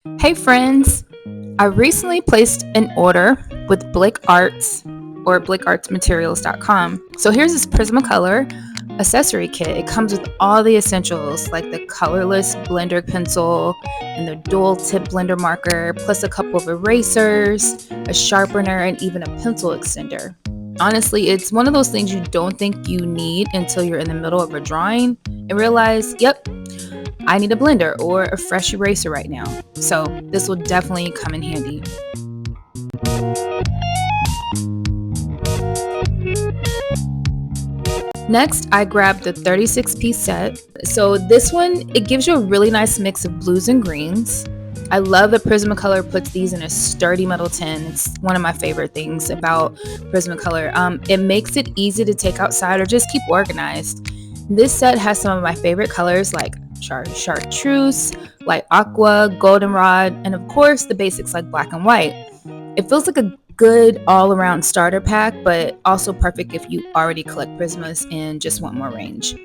Hey friends! I recently placed an order with Blick Arts or blickartsmaterials.com. So here's this Prismacolor Accessory Kit. It comes with all the essentials like the colorless blender pencil and the dual tip blender marker, plus a couple of erasers, a sharpener, and even a pencil extender. Honestly, it's one of those things you don't think you need until you're in the middle of a drawing and realize, yep, I need a blender or a fresh eraser right now. So this will definitely come in handy. Next, I grabbed the 36-piece set. So this one, it gives you a really nice mix of blues and greens. I love that Prismacolor puts these in a sturdy metal tin. It's one of my favorite things about Prismacolor. It makes it easy to take outside or just keep organized. This set has some of my favorite colors like chartreuse, light aqua, goldenrod, and of course the basics like black and white. It feels like a good all-around starter pack, but also perfect if you already collect Prismas and just want more range.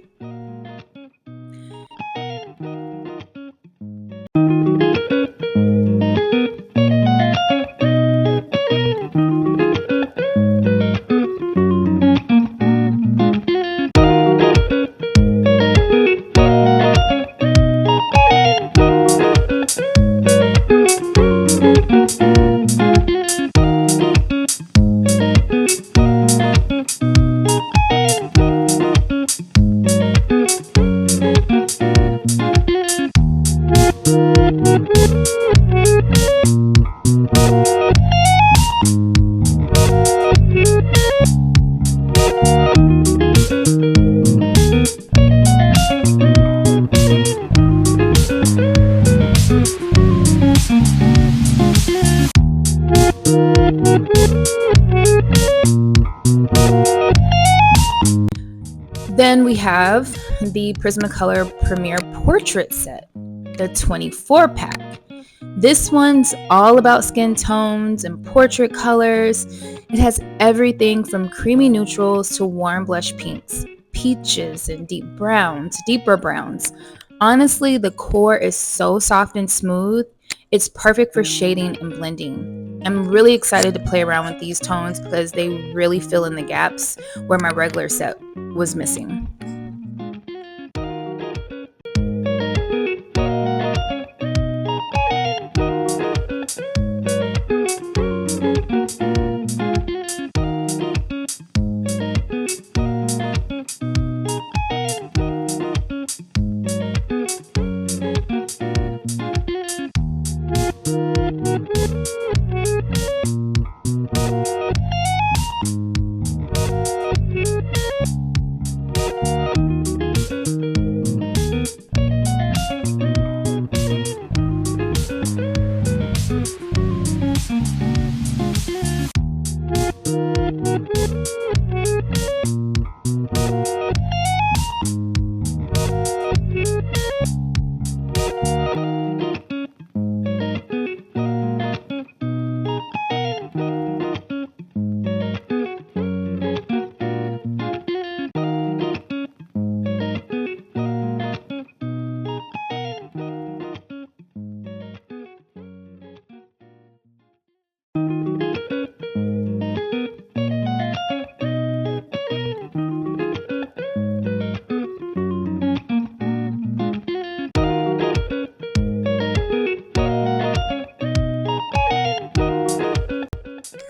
Then we have the Prismacolor Premier Portrait Set, the 24-pack. This one's all about skin tones and portrait colors. It has everything from creamy neutrals to warm blush pinks, peaches, and deeper browns. Honestly, the core is so soft and smooth. It's perfect for shading and blending. I'm really excited to play around with these tones because they really fill in the gaps where my regular set was missing.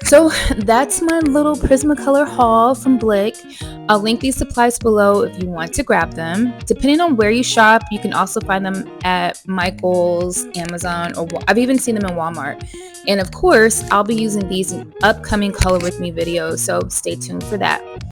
So that's my little Prismacolor haul from Blick. I'll link these supplies below if you want to grab them. Depending on where you shop, you can also find them at Michael's, Amazon, or I've even seen them in Walmart. And of course, I'll be using these in upcoming Color With Me videos, so stay tuned for that.